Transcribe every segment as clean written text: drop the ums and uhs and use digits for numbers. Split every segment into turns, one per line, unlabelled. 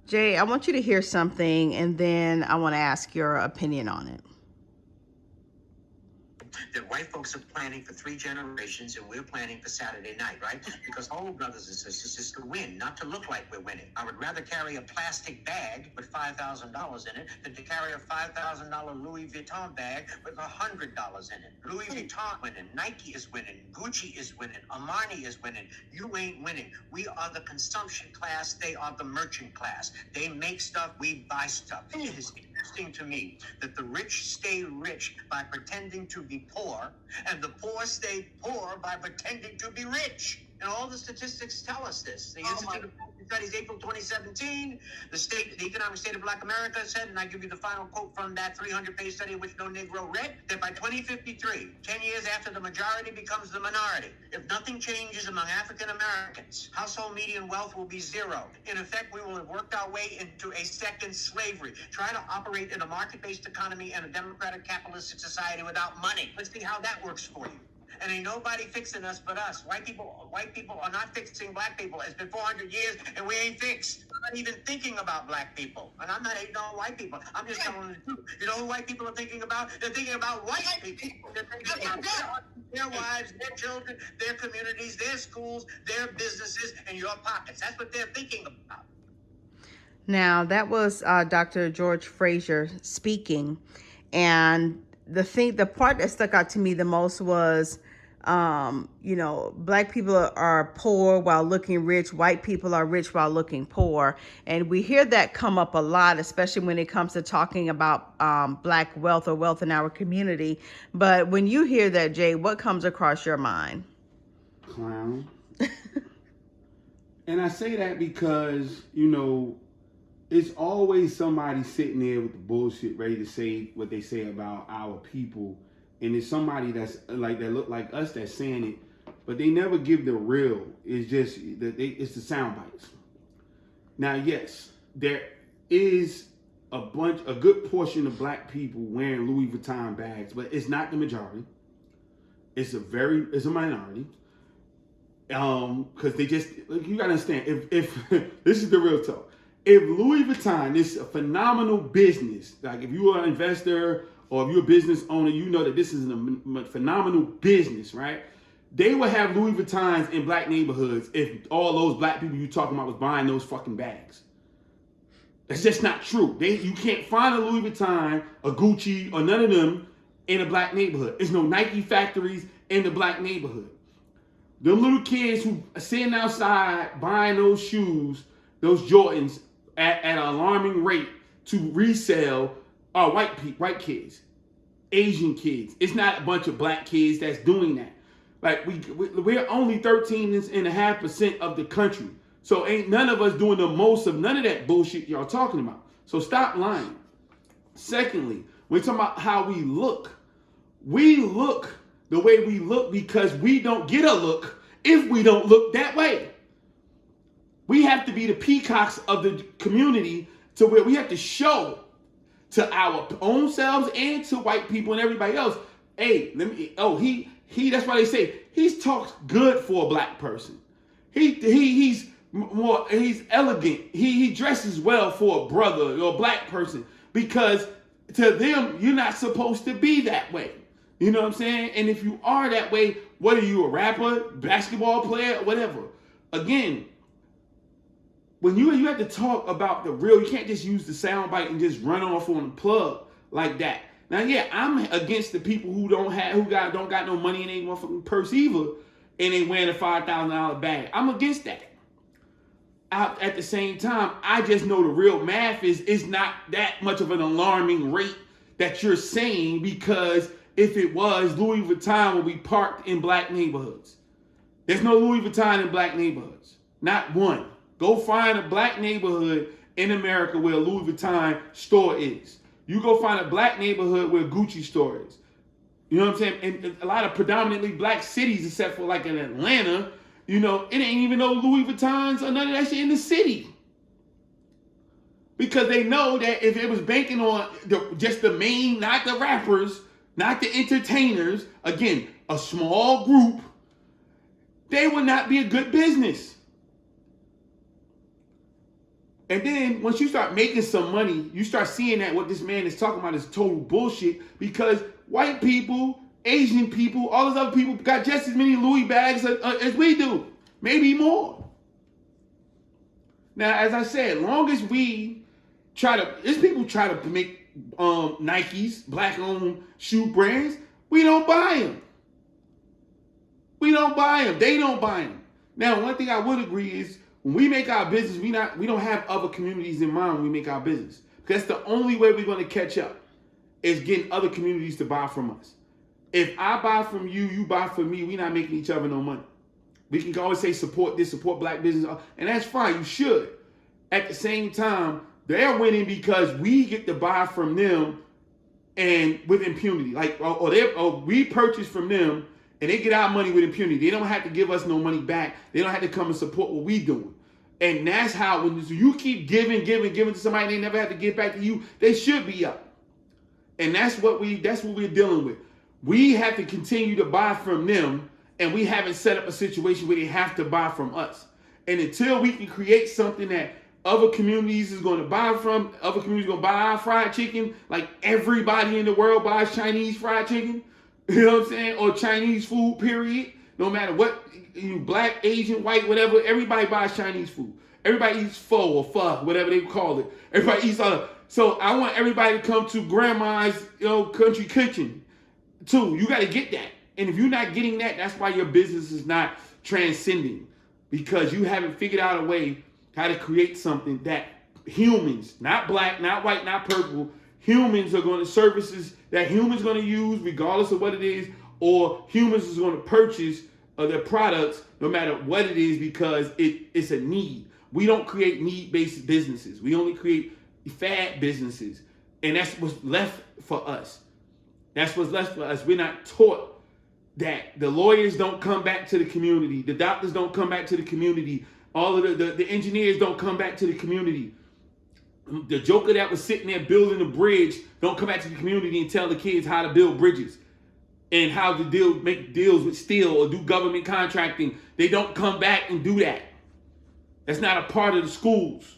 Jay, I want you to hear something, and then I want to ask your opinion on it.
That white folks are planning for 3 generations and we're planning for Saturday night, right? Because all brothers and sisters is to win, not to look like we're winning. I would rather carry a plastic bag with $5,000 in it than to carry a $5,000 Louis Vuitton bag with $100 in it. Louis Vuitton winning, Nike is winning, Gucci is winning, Armani is winning. You ain't winning. We are the consumption class. They are the merchant class. They make stuff, we buy stuff. It is interesting to me that the rich stay rich by pretending to be poor, and the poor stay poor by pretending to be rich. And all the statistics tell us this. The Institute of Policy Studies, April 2017, the Economic State of Black America said, and I give you the final quote from that 300-page study which no Negro read, that by 2053, 10 years after the majority becomes the minority, if nothing changes among African Americans, household median wealth will be zero. In effect, we will have worked our way into a second slavery. Try to operate in a market-based economy and a democratic capitalistic society without money. Let's see how that works for you. And ain't nobody fixing us but us. White people are not fixing black people. It's been 400 years and we ain't fixed. I'm not even thinking about black people. And I'm not hating on white people. I'm just telling the truth. You know who white people are thinking about? They're thinking about white people. They're thinking about their wives, their children, their communities, their schools, their businesses, and your pockets. That's what they're thinking about.
Now, that was Dr. George Fraser speaking. And the part that stuck out to me the most was, black people are poor while looking rich. White people are rich while looking poor. And we hear that come up a lot, especially when it comes to talking about black wealth or wealth in our community. But when you hear that, Jay, what comes across your mind?
Clown. And I say that because, it's always somebody sitting there with the bullshit ready to say what they say about our people. And it's somebody that's like that look like us that's saying it, but they never give the real. It's just that it's the sound bites. Now, yes, there is a good portion of black people wearing Louis Vuitton bags, but it's not the majority. It's a minority. Because they just, you gotta understand, if this is the real talk. If Louis Vuitton is a phenomenal business, like if you are an investor or if you're a business owner, you know that this is a phenomenal business, right? They would have Louis Vuittons in black neighborhoods if all those black people you talking about was buying those fucking bags. That's just not true. You can't find a Louis Vuitton, a Gucci, or none of them in a black neighborhood. There's no Nike factories in the black neighborhood. Them little kids who are sitting outside buying those shoes, those Jordans, at an alarming rate to resell are white kids, Asian kids. It's not a bunch of black kids that's doing that. Like we're only 13.5% of the country. So ain't none of us doing the most of none of that bullshit y'all talking about. So stop lying. Secondly, when we're talking about how we look the way we look because we don't get a look if we don't look that way. We have to be the peacocks of the community to where we have to show to our own selves and to white people and everybody else. Hey, that's why they say he's talks good for a black person. He's elegant. He dresses well for a brother or a black person because to them you're not supposed to be that way. You know what I'm saying? And if you are that way, what are you, a rapper, basketball player, whatever? Again, when you have to talk about the real, you can't just use the soundbite and just run off on the plug like that. Now, yeah, I'm against the people who don't got no money in their motherfucking purse either, and they wearing a $5,000 bag. I'm against that. At the same time, I just know the real math is not that much of an alarming rate that you're saying, because if it was, Louis Vuitton would be parked in black neighborhoods. There's no Louis Vuitton in black neighborhoods. Not one. Go find a black neighborhood in America where a Louis Vuitton store is. You go find a black neighborhood where a Gucci store is. You know what I'm saying? And a lot of predominantly black cities, except for like in Atlanta, it ain't even no Louis Vuittons or none of that shit in the city. Because they know that if it was banking on just the main, not the rappers, not the entertainers, again, a small group, they would not be a good business. And then once you start making some money, you start seeing that what this man is talking about is total bullshit, because white people, Asian people, all those other people got just as many Louis bags as we do, maybe more. Now, as I said, long as we these people try to make Nikes, black-owned shoe brands, we don't buy them. We don't buy them. They don't buy them. Now, one thing I would agree is when we make our business, we don't have other communities in mind when we make our business. That's the only way we're going to catch up, is getting other communities to buy from us. If I buy from you, you buy from me, we're not making each other no money. We can always say support this, support black business, and that's fine. You should. At the same time, they're winning because we get to buy from them and with impunity. Like, or we purchase from them and they get our money with impunity. They don't have to give us no money back. They don't have to come and support what we doing. And that's how, when you keep giving to somebody and they never have to give back to you, they should be up. And that's what we're dealing with. We have to continue to buy from them, and we haven't set up a situation where they have to buy from us. And until we can create something that other communities is going to buy from, other communities are going to buy our fried chicken, like everybody in the world buys Chinese fried chicken, you know what I'm saying? Or Chinese food, period. No matter what, black, Asian, white, whatever, everybody buys Chinese food. Everybody eats pho or pho, whatever they call it. Everybody eats other. So I want everybody to come to grandma's, country kitchen too. You got to get that. And if you're not getting that, that's why your business is not transcending, because you haven't figured out a way how to create something that humans, not black, not white, not purple, humans are going to, services that humans going to use regardless of what it is, or humans is going to purchase their products no matter what it is, because it's a need. We don't create need-based businesses. We only create fad businesses. And that's what's left for us. That's what's left for us. We're not taught that. The lawyers don't come back to the community. The doctors don't come back to the community. All of the engineers don't come back to the community. The joker that was sitting there building a bridge don't come back to the community and tell the kids how to build bridges and how to make deals with steel or do government contracting. They don't come back and do that. That's not a part of the schools.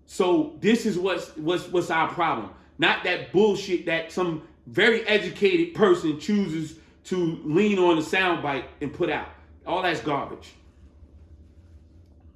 So this is what's our problem. Not that bullshit that some very educated person chooses to lean on a soundbite and put out. All that's garbage.